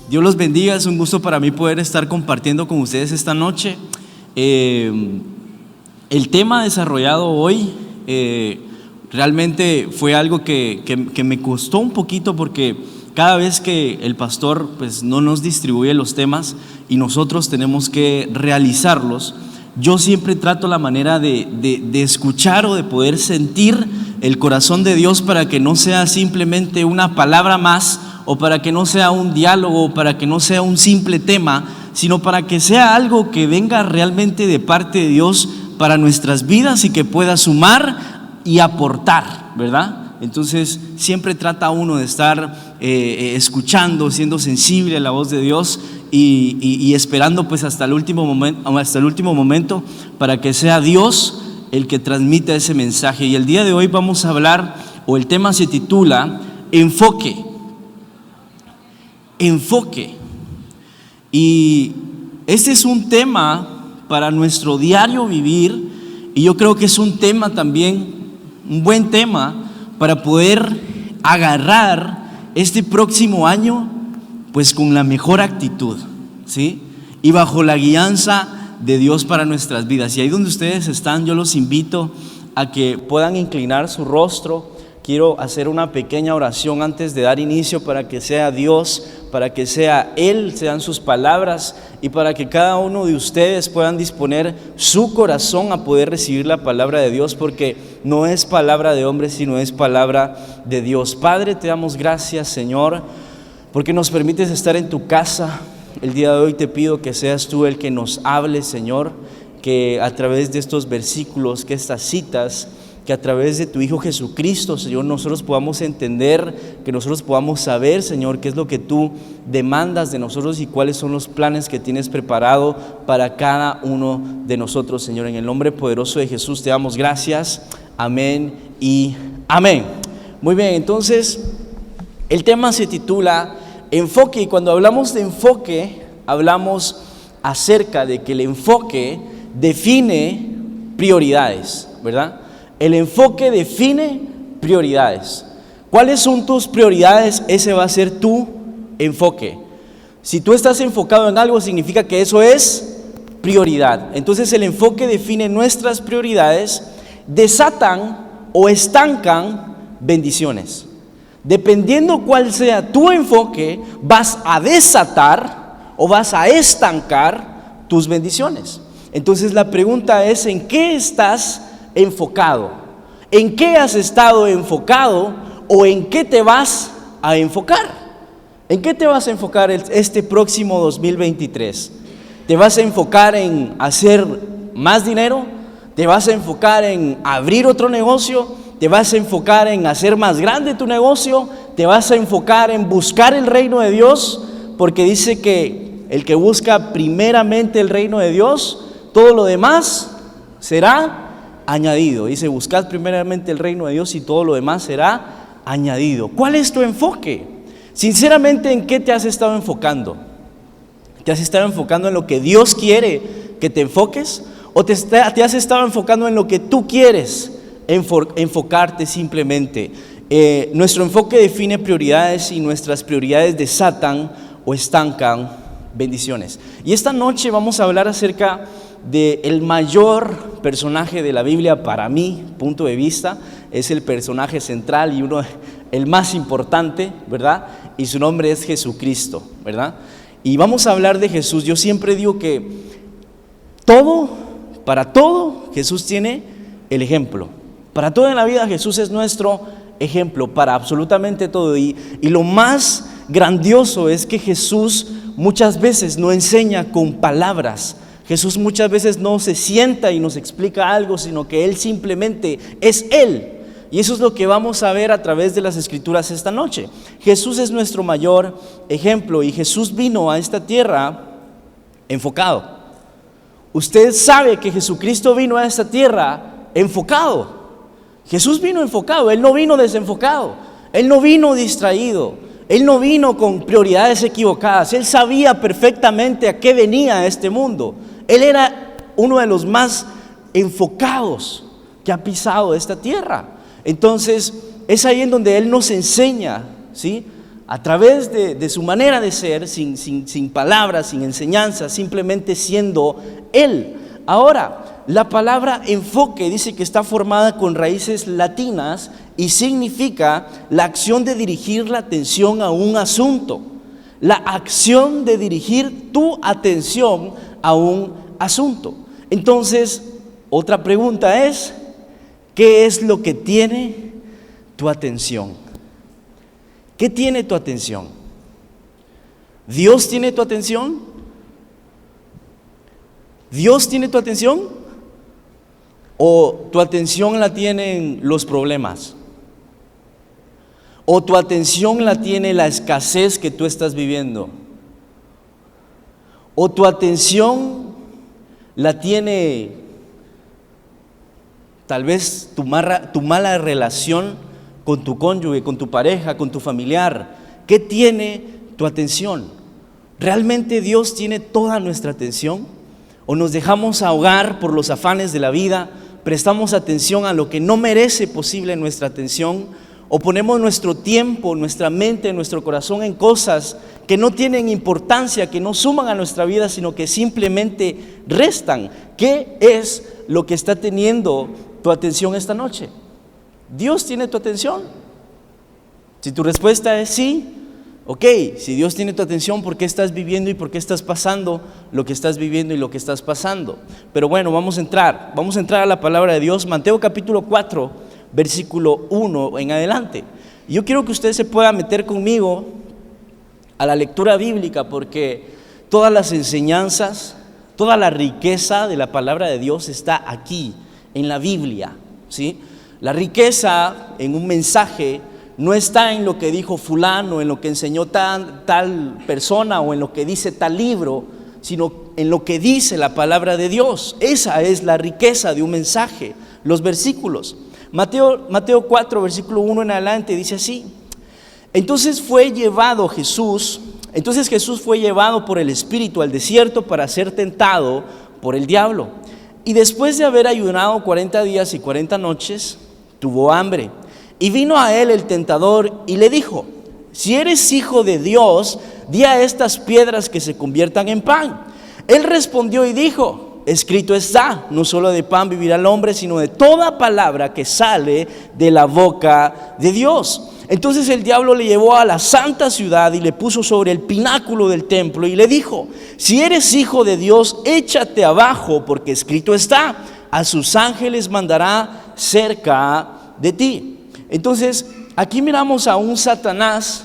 Dios los bendiga, es un gusto para mí poder estar compartiendo con ustedes esta noche. El tema desarrollado hoy realmente fue algo que me costó un poquito, porque cada vez que el pastor pues no nos distribuye los temas y nosotros tenemos que realizarlos, yo siempre trato la manera de escuchar o de poder sentir el corazón de Dios, para que no sea simplemente una palabra más, o para que no sea un diálogo, o para que no sea un simple tema, sino para que sea algo que venga realmente de parte de Dios para nuestras vidas y que pueda sumar y aportar, ¿verdad? Entonces siempre trata uno de estar escuchando, siendo sensible a la voz de Dios y esperando pues hasta el último momento para que sea Dios el que transmita ese mensaje. Y el día de hoy vamos a hablar, o el tema se titula Enfoque. Enfoque. Y este es un tema para nuestro diario vivir, y yo creo que es un tema también, un buen tema para poder agarrar este próximo año pues con la mejor actitud, ¿sí? Y bajo la guianza de Dios para nuestras vidas. Y ahí donde ustedes están, yo los invito a que puedan inclinar su rostro. Quiero hacer una pequeña oración antes de dar inicio, para que sea Dios, para que sea Él, sean sus palabras, y para que cada uno de ustedes puedan disponer su corazón a poder recibir la palabra de Dios, porque no es palabra de hombre, sino es palabra de Dios. Padre, te damos gracias, Señor, porque nos permites estar en tu casa. El día de hoy te pido que seas tú el que nos hable, Señor, que a través de estos versículos, que estas citas, que a través de tu Hijo Jesucristo, Señor, nosotros podamos entender, que nosotros podamos saber, Señor, qué es lo que tú demandas de nosotros y cuáles son los planes que tienes preparado para cada uno de nosotros, Señor. En el nombre poderoso de Jesús te damos gracias. Amén y amén. Muy bien, entonces el tema se titula Enfoque, y cuando hablamos de enfoque, hablamos acerca de que el enfoque define prioridades, ¿verdad? El enfoque define prioridades. ¿Cuáles son tus prioridades? Ese va a ser tu enfoque. Si tú estás enfocado en algo, significa que eso es prioridad. Entonces el enfoque define nuestras prioridades, desatan o estancan bendiciones. Dependiendo cuál sea tu enfoque, vas a desatar o vas a estancar tus bendiciones. Entonces la pregunta es: ¿en qué estás enfocado? ¿En qué has estado enfocado o en qué te vas a enfocar? ¿En qué te vas a enfocar este próximo 2023? ¿Te vas a enfocar en hacer más dinero? ¿Te vas a enfocar en abrir otro negocio? ¿Te vas a enfocar en hacer más grande tu negocio? ¿Te vas a enfocar en buscar el reino de Dios? Porque dice que el que busca primeramente el reino de Dios, todo lo demás será añadido. Dice: buscad primeramente el reino de Dios y todo lo demás será añadido. ¿Cuál es tu enfoque? Sinceramente, ¿en qué te has estado enfocando? ¿Te has estado enfocando en lo que Dios quiere que te enfoques? ¿O te has estado enfocando en lo que tú quieres enfocarte simplemente? Nuestro enfoque define prioridades, y nuestras prioridades desatan o estancan bendiciones. Y esta noche vamos a hablar acerca del mayor personaje de la Biblia. Para mi punto de vista es el personaje central y el más importante, ¿verdad? Y su nombre es Jesucristo, ¿verdad? Y vamos a hablar de Jesús. Yo siempre digo que para todo Jesús tiene el ejemplo. Para todo en la vida Jesús es nuestro ejemplo, para absolutamente todo. Y lo más grandioso es que Jesús muchas veces no enseña con palabras. Jesús muchas veces no se sienta y nos explica algo, sino que Él simplemente es Él. Y eso es lo que vamos a ver a través de las Escrituras esta noche. Jesús es nuestro mayor ejemplo, y Jesús vino a esta tierra enfocado. Usted sabe que Jesucristo vino a esta tierra enfocado. Jesús vino enfocado, Él no vino desenfocado, Él no vino distraído, Él no vino con prioridades equivocadas. Él sabía perfectamente a qué venía a este mundo. Él era uno de los más enfocados que ha pisado esta tierra. Entonces es ahí en donde Él nos enseña, ¿sí?, a través de su manera de ser, sin palabras, sin enseñanzas, simplemente siendo Él. Ahora, la palabra enfoque dice que está formada con raíces latinas y significa la acción de dirigir la atención a un asunto. La acción de dirigir tu atención a un asunto. Entonces, otra pregunta es, ¿qué es lo que tiene tu atención? ¿Qué tiene tu atención? ¿Dios tiene tu atención? ¿Dios tiene tu atención? ¿O tu atención la tienen los problemas? ¿O tu atención la tiene la escasez que tú estás viviendo? ¿O tu atención la tiene tal vez tu mala relación con tu cónyuge, con tu pareja, con tu familiar? ¿Qué tiene tu atención? ¿Realmente Dios tiene toda nuestra atención? ¿O nos dejamos ahogar por los afanes de la vida? ¿Prestamos atención a lo que no merece posible nuestra atención? ¿O ponemos nuestro tiempo, nuestra mente, nuestro corazón en cosas que no tienen importancia, que no suman a nuestra vida, sino que simplemente restan? ¿Qué es lo que está teniendo tu atención esta noche? ¿Dios tiene tu atención? Si tu respuesta es sí, ok, si Dios tiene tu atención, ¿por qué estás viviendo y por qué estás pasando lo que estás viviendo y lo que estás pasando? Pero bueno, vamos a entrar a la palabra de Dios, Mateo capítulo 4, versículo 1 en adelante. Yo quiero que usted se pueda meter conmigo a la lectura bíblica, porque todas las enseñanzas, toda la riqueza de la palabra de Dios está aquí, en la Biblia, ¿sí? La riqueza en un mensaje no está en lo que dijo fulano, en lo que enseñó tal persona o en lo que dice tal libro, sino en lo que dice la palabra de Dios. Esa es la riqueza de un mensaje, los versículos. Mateo 4, versículo 1 en adelante dice así: Entonces Jesús fue llevado por el Espíritu al desierto para ser tentado por el diablo. Y después de haber ayunado 40 días y 40 noches, tuvo hambre. Y vino a él el tentador y le dijo: Si eres hijo de Dios, di a estas piedras que se conviertan en pan. Él respondió y dijo: Escrito está, no solo de pan vivirá el hombre, sino de toda palabra que sale de la boca de Dios. Entonces el diablo le llevó a la santa ciudad y le puso sobre el pináculo del templo y le dijo: Si eres hijo de Dios, échate abajo, porque escrito está, a sus ángeles mandará cerca de ti. Entonces aquí miramos a un Satanás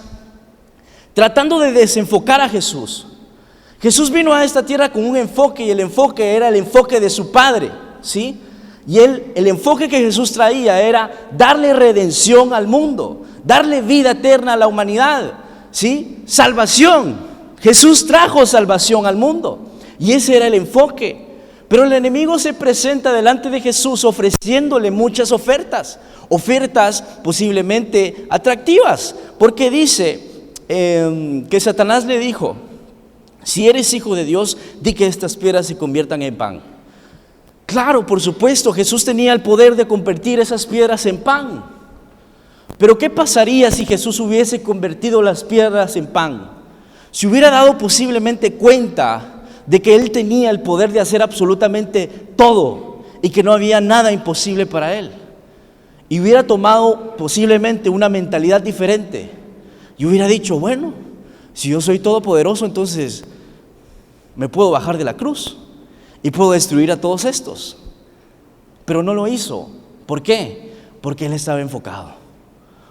tratando de desenfocar a Jesús. Jesús vino a esta tierra con un enfoque, y el enfoque era el enfoque de su Padre, ¿sí? Y el enfoque que Jesús traía era darle redención al mundo, darle vida eterna a la humanidad, ¿sí? Salvación. Jesús trajo salvación al mundo, y ese era el enfoque. Pero el enemigo se presenta delante de Jesús ofreciéndole muchas ofertas posiblemente atractivas, porque dice que Satanás le dijo: Si eres hijo de Dios, di que estas piedras se conviertan en pan. Claro, por supuesto, Jesús tenía el poder de convertir esas piedras en pan. Pero ¿qué pasaría si Jesús hubiese convertido las piedras en pan? Si hubiera dado posiblemente cuenta de que Él tenía el poder de hacer absolutamente todo y que no había nada imposible para Él. Y hubiera tomado posiblemente una mentalidad diferente y hubiera dicho: bueno, si yo soy todopoderoso, entonces me puedo bajar de la cruz y puedo destruir a todos estos. Pero no lo hizo. ¿Por qué? Porque Él estaba enfocado.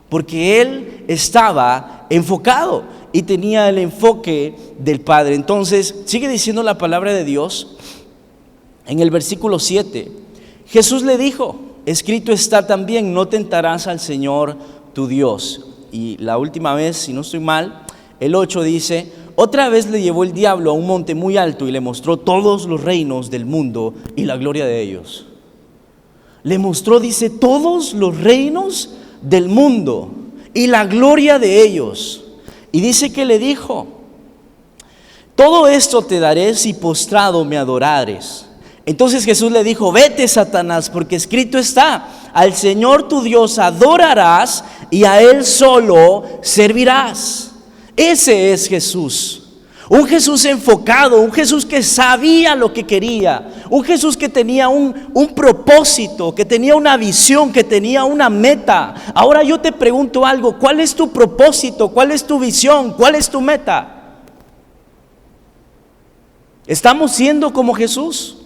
Porque Él estaba enfocado y tenía el enfoque del Padre. Entonces, sigue diciendo la palabra de Dios en el versículo 7. Jesús le dijo: Escrito está también, no tentarás al Señor tu Dios. Y la última vez, si no estoy mal, el 8 dice: Otra vez le llevó el diablo a un monte muy alto y le mostró todos los reinos del mundo y la gloria de ellos. Le mostró, dice, todos los reinos del mundo y la gloria de ellos. Y dice que le dijo: Todo esto te daré si postrado me adorares. Entonces Jesús le dijo: Vete, Satanás, porque escrito está: Al Señor tu Dios adorarás y a Él solo servirás. Ese es Jesús. Un Jesús enfocado, un Jesús que sabía lo que quería, un Jesús que tenía un propósito, que tenía una visión, que tenía una meta. Ahora yo te pregunto algo, ¿cuál es tu propósito? ¿Cuál es tu visión? ¿Cuál es tu meta? ¿Estamos siendo como Jesús?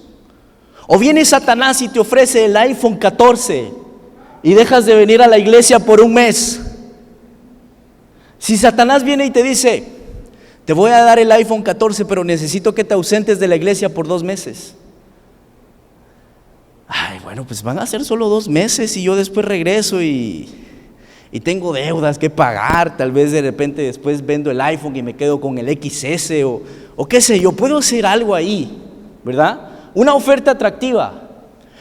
¿O viene Satanás y te ofrece el iPhone 14 y dejas de venir a la iglesia por un mes? Si Satanás viene y te dice: te voy a dar el iPhone 14, pero necesito que te ausentes de la iglesia por 2 meses. Ay, bueno, pues van a ser solo 2 meses y yo después regreso y tengo deudas que pagar. Tal vez de repente después vendo el iPhone y me quedo con el XS o qué sé yo. Puedo hacer algo ahí, ¿verdad? Una oferta atractiva.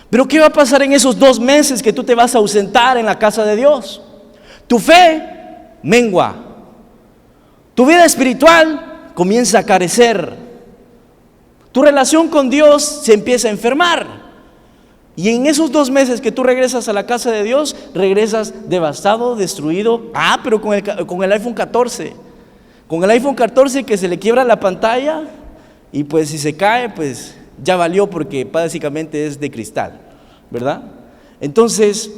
Pero ¿qué va a pasar en esos 2 meses que tú te vas a ausentar en la casa de Dios? Tu fe mengua. Tu vida espiritual comienza a carecer. Tu relación con Dios se empieza a enfermar. Y en esos 2 meses que tú regresas a la casa de Dios, regresas devastado, destruido. Pero con el iPhone 14. Con el iPhone 14 que se le quiebra la pantalla y pues si se cae, pues ya valió, porque básicamente es de cristal, ¿verdad? Entonces,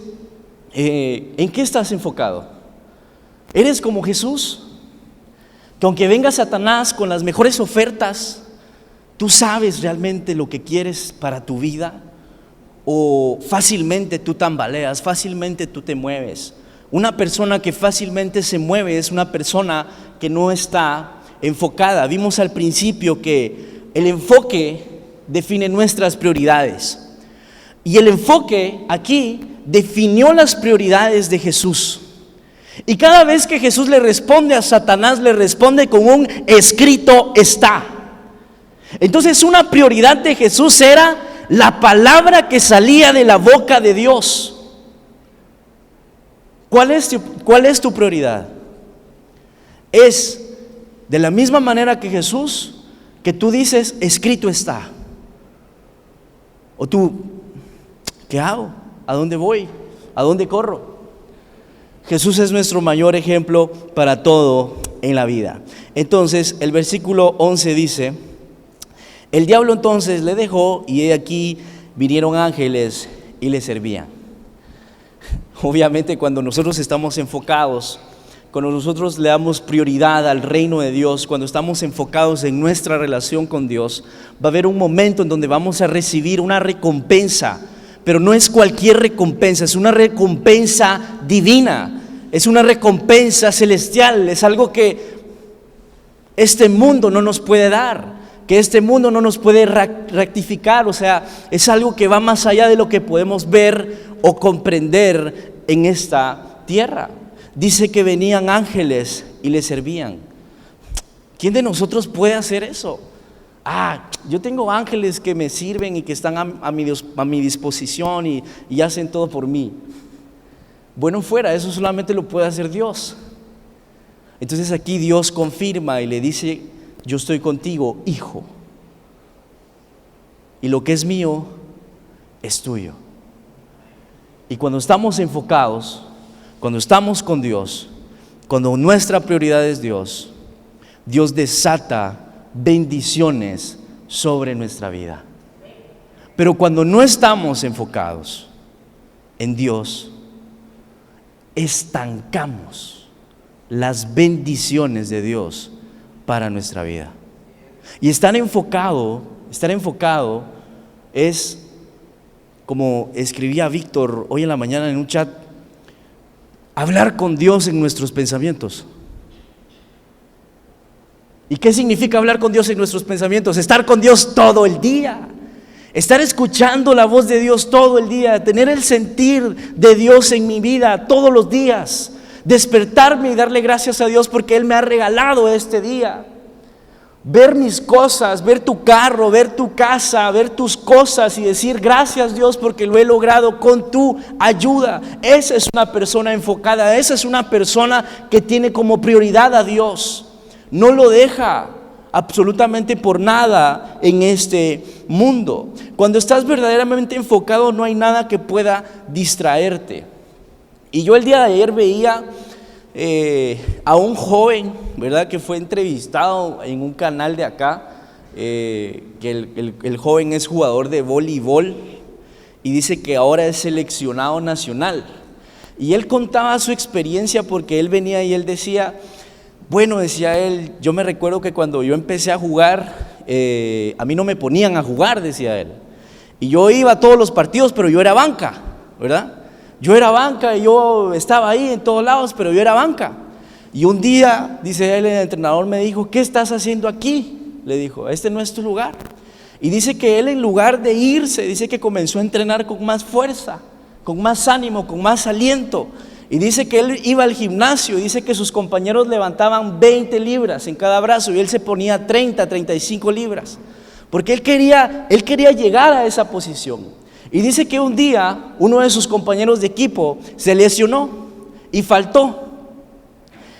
¿en qué estás enfocado? ¿Eres como Jesús? Que aunque venga Satanás con las mejores ofertas, ¿tú sabes realmente lo que quieres para tu vida? ¿O fácilmente tú tambaleas, fácilmente tú te mueves? Una persona que fácilmente se mueve es una persona que no está enfocada. Vimos al principio que el enfoque define nuestras prioridades. Y el enfoque aquí definió las prioridades de Jesús. Y cada vez que Jesús le responde a Satanás, le responde con un escrito está. Entonces una prioridad de Jesús era la palabra que salía de la boca de Dios. ¿Cuál es tu prioridad? Es de la misma manera que Jesús, que tú dices escrito está. O tú, ¿qué hago? ¿A dónde voy? ¿A dónde corro? Jesús es nuestro mayor ejemplo para todo en la vida. Entonces el versículo 11 dice: el diablo entonces le dejó y he aquí vinieron ángeles y le servían. Obviamente cuando nosotros estamos enfocados, cuando nosotros le damos prioridad al reino de Dios, cuando estamos enfocados en nuestra relación con Dios, va a haber un momento en donde vamos a recibir una recompensa. Pero no es cualquier recompensa, es una recompensa divina, es una recompensa celestial, es algo que este mundo no nos puede dar, que este mundo no nos puede rectificar. O sea, es algo que va más allá de lo que podemos ver o comprender en esta tierra. Dice que venían ángeles y le servían. ¿Quién de nosotros puede hacer eso? Yo tengo ángeles que me sirven y que están a mi disposición y hacen todo por mí. Bueno, fuera, eso solamente lo puede hacer Dios. Entonces aquí Dios confirma y le dice: yo estoy contigo, hijo, y lo que es mío es tuyo. Y cuando estamos enfocados, cuando estamos con Dios, cuando nuestra prioridad es Dios, Dios desata bendiciones sobre nuestra vida. Pero cuando no estamos enfocados en Dios, estancamos las bendiciones de Dios para nuestra vida. Y estar enfocado es, como escribía Víctor hoy en la mañana en un chat, hablar con Dios en nuestros pensamientos. ¿Y qué significa hablar con Dios en nuestros pensamientos? Estar con Dios todo el día, estar escuchando la voz de Dios todo el día, tener el sentir de Dios en mi vida todos los días, despertarme y darle gracias a Dios porque Él me ha regalado este día. Ver mis cosas, ver tu carro, ver tu casa, ver tus cosas y decir gracias Dios porque lo he logrado con tu ayuda. Esa es una persona enfocada, esa es una persona que tiene como prioridad a Dios. No lo deja absolutamente por nada en este mundo. Cuando estás verdaderamente enfocado, no hay nada que pueda distraerte. Y yo el día de ayer veía a un joven, ¿verdad?, que fue entrevistado en un canal de acá, que el joven es jugador de voleibol y dice que ahora es seleccionado nacional. Y él contaba su experiencia porque él venía y él decía, bueno, decía él, yo me recuerdo que cuando yo empecé a jugar, a mí no me ponían a jugar, decía él. Y yo iba a todos los partidos, pero yo era banca, ¿verdad? Yo era banca y yo estaba ahí en todos lados, pero yo era banca. Y un día, dice él, el entrenador me dijo, ¿qué estás haciendo aquí? Le dijo, este no es tu lugar. Y dice que él, en lugar de irse, dice que comenzó a entrenar con más fuerza, con más ánimo, con más aliento. Y dice que él iba al gimnasio y dice que sus compañeros levantaban 20 libras en cada brazo y él se ponía 30, 35 libras. Porque él quería llegar a esa posición. Y dice que un día uno de sus compañeros de equipo se lesionó y faltó.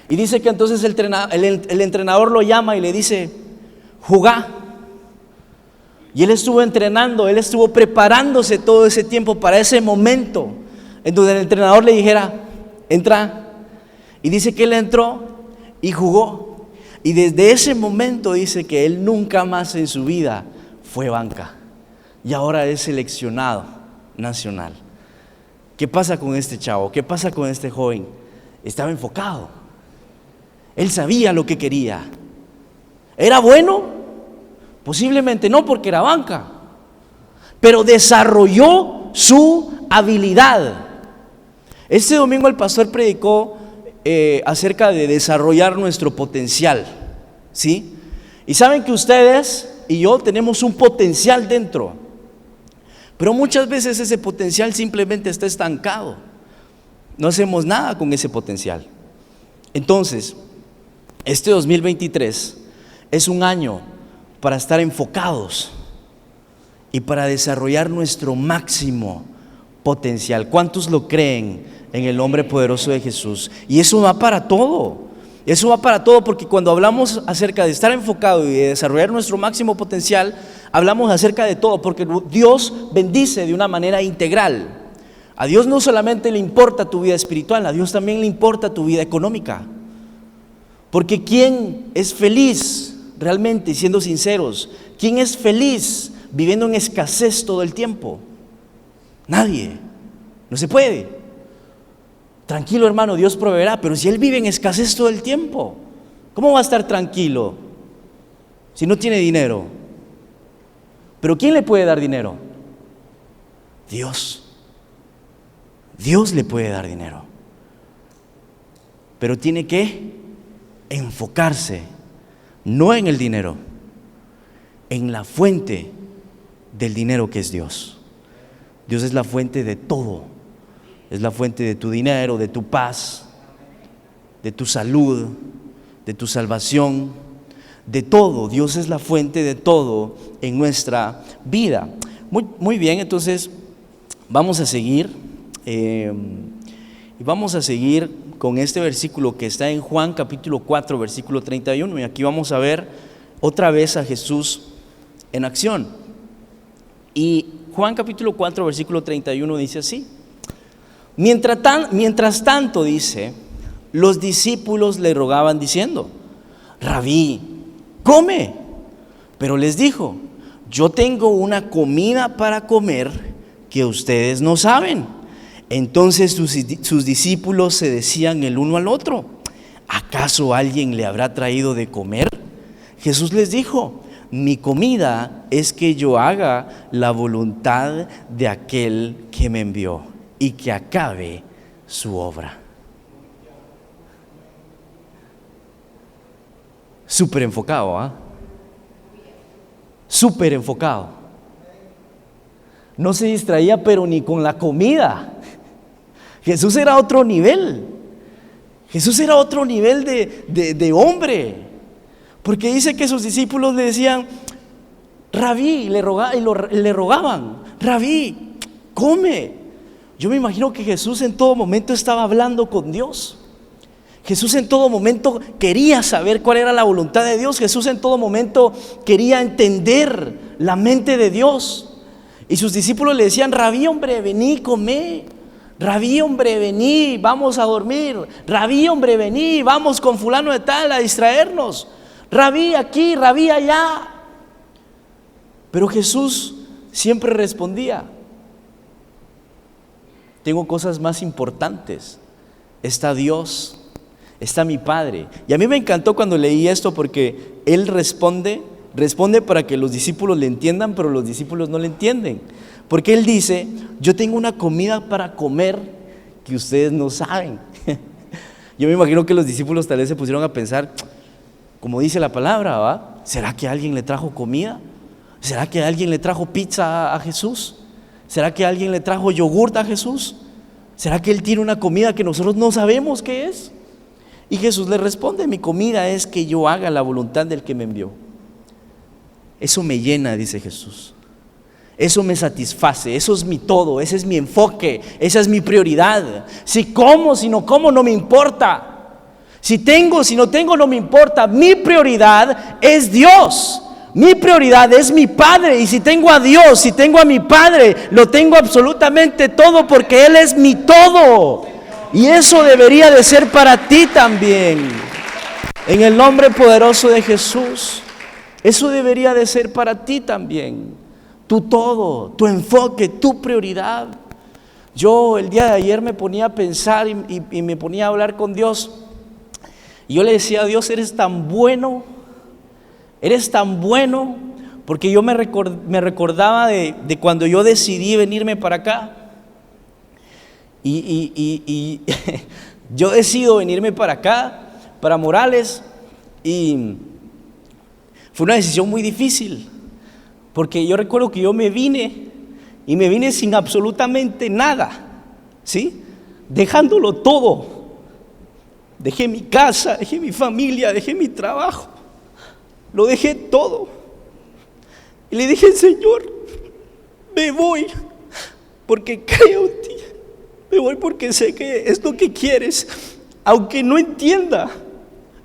Y dice que entonces el entrenador lo llama y le dice, jugá. Y él estuvo entrenando, él estuvo preparándose todo ese tiempo para ese momento en donde el entrenador le dijera, entra. Y dice que él entró y jugó. Y desde ese momento dice que él nunca más en su vida fue banca. Y ahora es seleccionado nacional. ¿Qué pasa con este chavo? ¿Qué pasa con este joven? Estaba enfocado. Él sabía lo que quería. ¿Era bueno? Posiblemente no, porque era banca. Pero desarrolló su habilidad. Este domingo el pastor predicó acerca de desarrollar nuestro potencial, ¿sí? Y saben que ustedes y yo tenemos un potencial dentro. Pero muchas veces ese potencial simplemente está estancado. No hacemos nada con ese potencial. Entonces, este 2023 es un año para estar enfocados y para desarrollar nuestro máximo potencial. ¿Cuántos lo creen en el nombre poderoso de Jesús? Y eso va para todo. Eso va para todo, porque cuando hablamos acerca de estar enfocado y de desarrollar nuestro máximo potencial, hablamos acerca de todo, porque Dios bendice de una manera integral. A Dios no solamente le importa tu vida espiritual, a Dios también le importa tu vida económica. Porque ¿quién es feliz realmente, siendo sinceros? ¿Quién es feliz viviendo en escasez todo el tiempo? Nadie. No se puede. Tranquilo, hermano, Dios proveerá. Pero si él vive en escasez todo el tiempo, ¿cómo va a estar tranquilo si no tiene dinero? ¿Pero quién le puede dar dinero? Dios. Dios le puede dar dinero. Pero tiene que enfocarse, no en el dinero, en la fuente del dinero, que es Dios. Dios es la fuente de todo. Es la fuente de tu dinero, de tu paz, de tu salud, de tu salvación, de todo. Dios es la fuente de todo en nuestra vida. Muy bien, entonces vamos a seguir. Y vamos a seguir con este versículo que está en Juan capítulo 4, versículo 31. Y aquí vamos a ver otra vez a Jesús en acción. Y Juan capítulo 4, versículo 31 dice así. Mientras tanto, dice, los discípulos le rogaban diciendo, Rabí, come. Pero les dijo, yo tengo una comida para comer que ustedes no saben. Entonces sus discípulos se decían el uno al otro, ¿acaso alguien le habrá traído de comer? Jesús les dijo, mi comida es que yo haga la voluntad de aquel que me envió y que acabe su obra. Súper enfocado, ¿ah? Súper enfocado. No se distraía, pero ni con la comida. Jesús era otro nivel. Jesús era otro nivel de hombre. Porque dice que sus discípulos le decían, Rabí, le rogaban, Rabí, come. Yo me imagino que Jesús en todo momento estaba hablando con Dios. Jesús en todo momento quería saber cuál era la voluntad de Dios. Jesús en todo momento quería entender la mente de Dios. Y sus discípulos le decían, Rabí, hombre, vení, comé. Rabí, hombre, vení, vamos a dormir. Rabí, hombre, vení, vamos con fulano de tal a distraernos. Rabí aquí, rabí allá. Pero Jesús siempre respondía: tengo cosas más importantes. Está Dios, está mi Padre. Y a mí me encantó cuando leí esto, porque Él responde para que los discípulos le entiendan, pero los discípulos no le entienden. Porque Él dice: yo tengo una comida para comer que ustedes no saben. Yo me imagino que los discípulos tal vez se pusieron a pensar, como dice la palabra, ¿va? ¿Será que alguien le trajo comida? ¿Será que alguien le trajo pizza a Jesús? ¿Será que alguien le trajo yogurt a Jesús? ¿Será que Él tiene una comida que nosotros no sabemos qué es? Y Jesús le responde: mi comida es que yo haga la voluntad del que me envió. Eso me llena, dice Jesús. Eso me satisface, eso es mi todo, ese es mi enfoque, esa es mi prioridad. Si como, si no como, no me importa. Si tengo, si no tengo, no me importa. Mi prioridad es Dios. Mi prioridad es mi Padre. Y si tengo a Dios, si tengo a mi Padre, lo tengo absolutamente todo, porque Él es mi todo. Y eso debería de ser para ti también. En el nombre poderoso de Jesús. Eso debería de ser para ti también. Tu todo, tu enfoque, tu prioridad. Yo el día de ayer me ponía a pensar y me ponía a hablar con Dios. Y yo le decía a Dios: eres tan bueno, porque yo me recordaba de cuando yo decidí venirme para acá. Y yo decido venirme para acá, para Morales, y fue una decisión muy difícil, porque yo recuerdo que yo me vine sin absolutamente nada, ¿sí? Dejándolo todo. Dejé mi casa, dejé mi familia, dejé mi trabajo, lo dejé todo. Y le dije: Señor, me voy porque creo en ti, me voy porque sé que es lo que quieres, aunque no entienda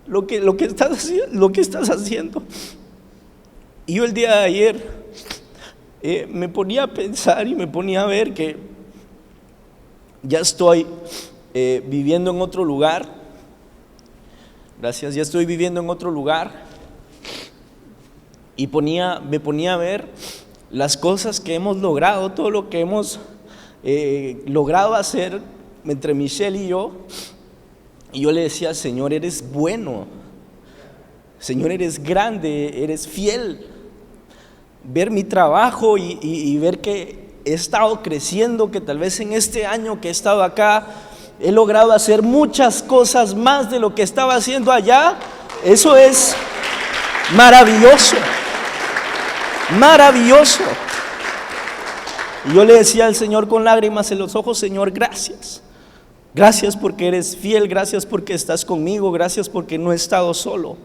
lo que estás haciendo. Y yo el día de ayer me ponía a pensar y me ponía a ver que ya estoy viviendo en otro lugar. Gracias, ya estoy viviendo en otro lugar. Y me ponía a ver las cosas que hemos logrado, todo lo que hemos logrado hacer entre Michelle y yo. Y yo le decía: Señor, eres bueno. Señor, eres grande, eres fiel. Ver mi trabajo y ver que he estado creciendo, que tal vez en este año que he estado acá he logrado hacer muchas cosas más de lo que estaba haciendo allá. Eso es maravilloso, maravilloso. Y yo le decía al Señor con lágrimas en los ojos: Señor, gracias. Gracias porque eres fiel, gracias porque estás conmigo, gracias porque no he estado solo.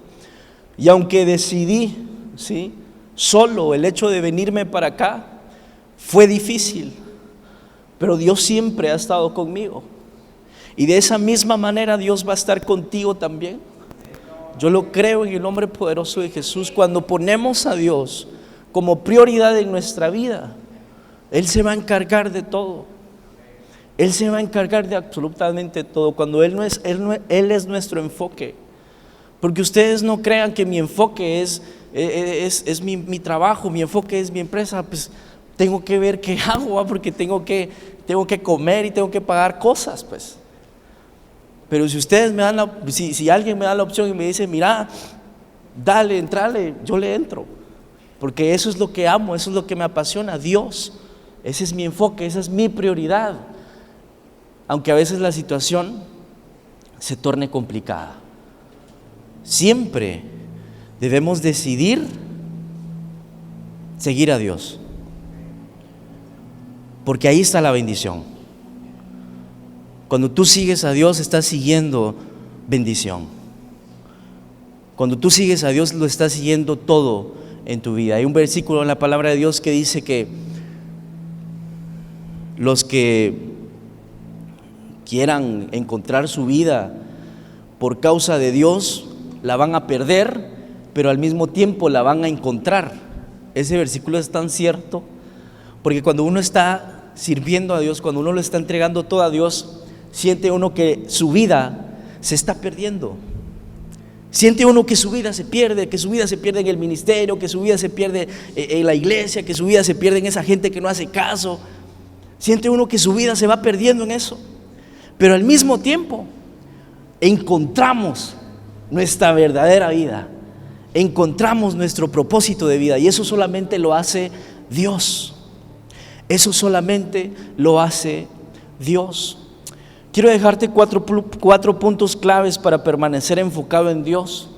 Y aunque decidí, ¿sí?, solo, el hecho de venirme para acá fue difícil, pero Dios siempre ha estado conmigo. Y de esa misma manera Dios va a estar contigo también. Yo lo creo en el nombre poderoso de Jesús. Cuando ponemos a Dios como prioridad en nuestra vida, Él se va a encargar de todo. Él se va a encargar de absolutamente todo. Cuando Él es nuestro enfoque. Porque ustedes no crean que mi enfoque es mi trabajo, mi enfoque es mi empresa. Pues tengo que ver qué hago, porque tengo que comer y tengo que pagar cosas, pues. Pero si ustedes me dan si alguien me da la opción y me dice: mira, dale, entrale, yo le entro, porque eso es lo que amo, eso es lo que me apasiona, Dios. Ese es mi enfoque, esa es mi prioridad, aunque a veces la situación se torne complicada. Siempre debemos decidir seguir a Dios, porque ahí está la bendición. Cuando tú sigues a Dios, estás siguiendo bendición. Cuando tú sigues a Dios, lo estás siguiendo todo en tu vida. Hay un versículo en la palabra de Dios que dice que los que quieran encontrar su vida por causa de Dios, la van a perder, pero al mismo tiempo la van a encontrar. Ese versículo es tan cierto, porque cuando uno está sirviendo a Dios, cuando uno lo está entregando todo a Dios, siente uno que su vida se está perdiendo. Siente uno que su vida se pierde, que su vida se pierde en el ministerio, que su vida se pierde en la iglesia, que su vida se pierde en esa gente que no hace caso. Siente uno que su vida se va perdiendo en eso. Pero al mismo tiempo encontramos nuestra verdadera vida, encontramos nuestro propósito de vida, y eso solamente lo hace Dios. Eso solamente lo hace Dios. Quiero dejarte cuatro puntos claves para permanecer enfocado en Dios,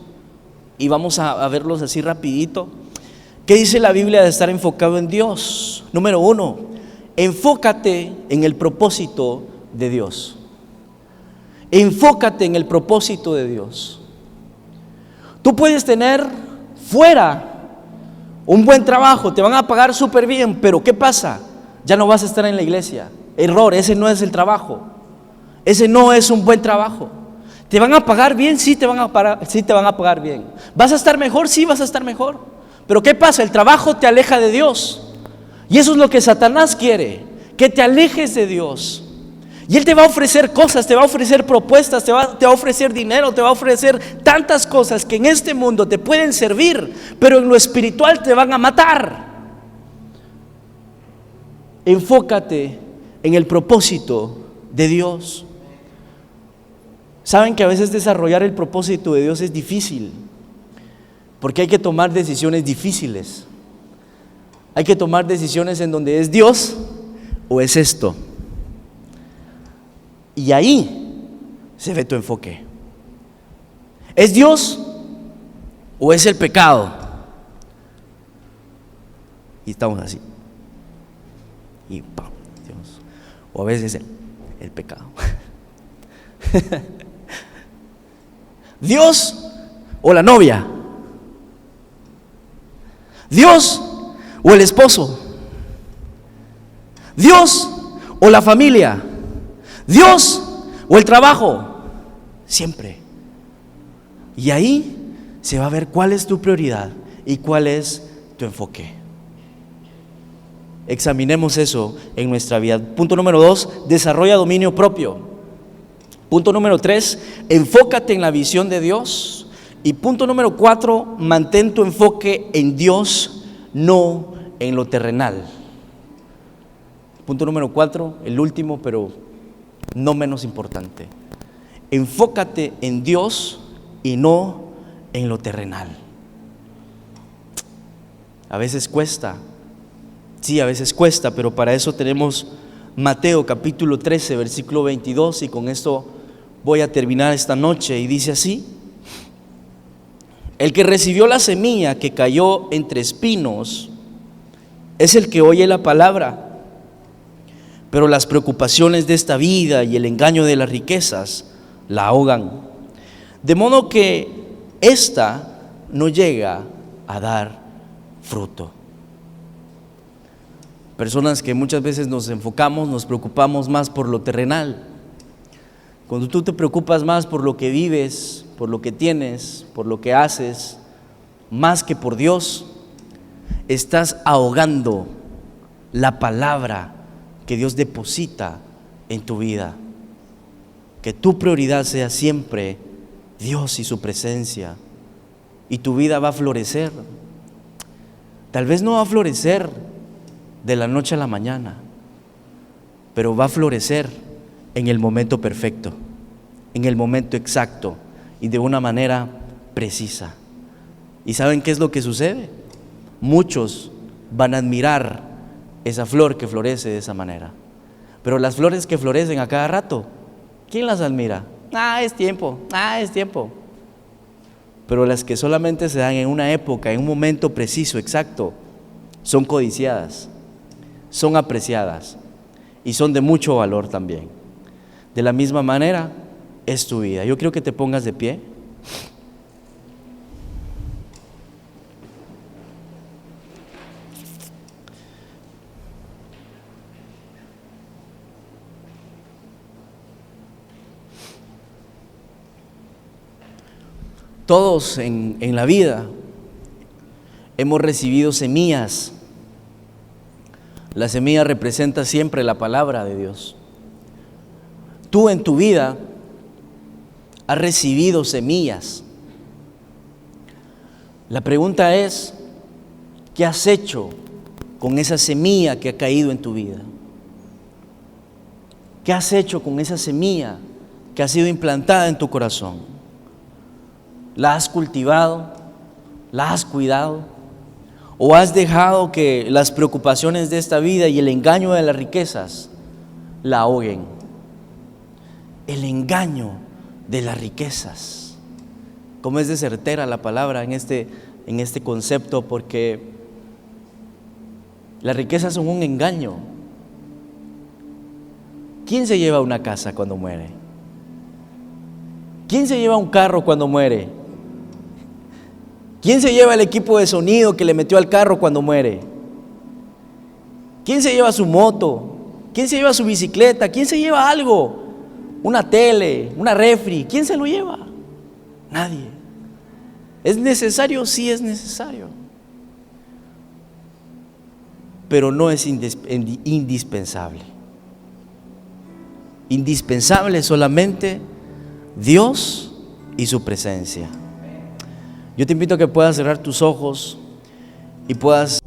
y vamos a verlos así rapidito. ¿Qué dice la Biblia de estar enfocado en Dios? Número 1, enfócate en el propósito de Dios. Enfócate en el propósito de Dios. Tú puedes tener fuera un buen trabajo, te van a pagar súper bien, pero ¿qué pasa? Ya no vas a estar en la iglesia. Error, ese no es el trabajo. Ese no es un buen trabajo. ¿Te van a pagar bien? Sí, te van a pagar bien. ¿Vas a estar mejor? Sí, vas a estar mejor. Pero ¿qué pasa? El trabajo te aleja de Dios. Y eso es lo que Satanás quiere, que te alejes de Dios. Y Él te va a ofrecer cosas, te va a ofrecer propuestas, te va a ofrecer dinero, te va a ofrecer tantas cosas que en este mundo te pueden servir, pero en lo espiritual te van a matar. Enfócate en el propósito de Dios. Saben que a veces desarrollar el propósito de Dios es difícil, porque hay que tomar decisiones difíciles. Hay que tomar decisiones en donde es Dios o es esto. Y ahí se ve tu enfoque. ¿Es Dios o es el pecado? Y estamos así. Y ¡pam! Dios. O a veces el pecado. ¿Dios o la novia? ¿Dios o el esposo? ¿Dios o la familia? ¿Dios o el trabajo? Siempre. Y ahí se va a ver cuál es tu prioridad y cuál es tu enfoque. Examinemos eso en nuestra vida. Punto número 2, desarrolla dominio propio. Punto número 3, enfócate en la visión de Dios. Y punto número 4, mantén tu enfoque en Dios, no en lo terrenal. Punto número 4, el último, pero no menos importante. Enfócate en Dios y no en lo terrenal. A veces cuesta, sí, a veces cuesta, pero para eso tenemos Mateo capítulo 13, versículo 22, y con esto voy a terminar esta noche, y dice así: el que recibió la semilla que cayó entre espinos es el que oye la palabra, pero las preocupaciones de esta vida y el engaño de las riquezas la ahogan, de modo que ésta no llega a dar fruto. Personas que muchas veces nos enfocamos, nos preocupamos más por lo terrenal. Cuando tú te preocupas más por lo que vives, por lo que tienes, por lo que haces, más que por Dios, estás ahogando la palabra que Dios deposita en tu vida. Que tu prioridad sea siempre Dios y su presencia, y tu vida va a florecer. Tal vez no va a florecer de la noche a la mañana, pero va a florecer en el momento perfecto, en el momento exacto y de una manera precisa. ¿Y saben qué es lo que sucede? Muchos van a admirar esa flor que florece de esa manera, pero las flores que florecen a cada rato, ¿quién las admira? Es tiempo, es tiempo. Pero las que solamente se dan en una época, en un momento preciso, exacto, son codiciadas, son apreciadas y son de mucho valor también. De la misma manera es tu vida. Yo quiero que te pongas de pie. Todos en la vida hemos recibido semillas, La semilla representa siempre la palabra de Dios. Tú en tu vida has recibido semillas. La pregunta es, ¿qué has hecho con esa semilla que ha caído en tu vida? ¿Qué has hecho con esa semilla que ha sido implantada en tu corazón? ¿La has cultivado? ¿La has cuidado? ¿O has dejado que las preocupaciones de esta vida y el engaño de las riquezas la ahoguen? El engaño de las riquezas. ¿Cómo es de certera la palabra en este concepto? Porque las riquezas son un engaño. ¿Quién se lleva una casa cuando muere? ¿Quién se lleva un carro cuando muere? ¿Quién se lleva el equipo de sonido que le metió al carro cuando muere? ¿Quién se lleva su moto? ¿Quién se lleva su bicicleta? ¿Quién se lleva algo? Una tele, una refri. ¿Quién se lo lleva? Nadie. ¿Es necesario? Sí, es necesario. Pero no es indispensable. Indispensable solamente Dios y su presencia. Yo te invito a que puedas cerrar tus ojos y puedas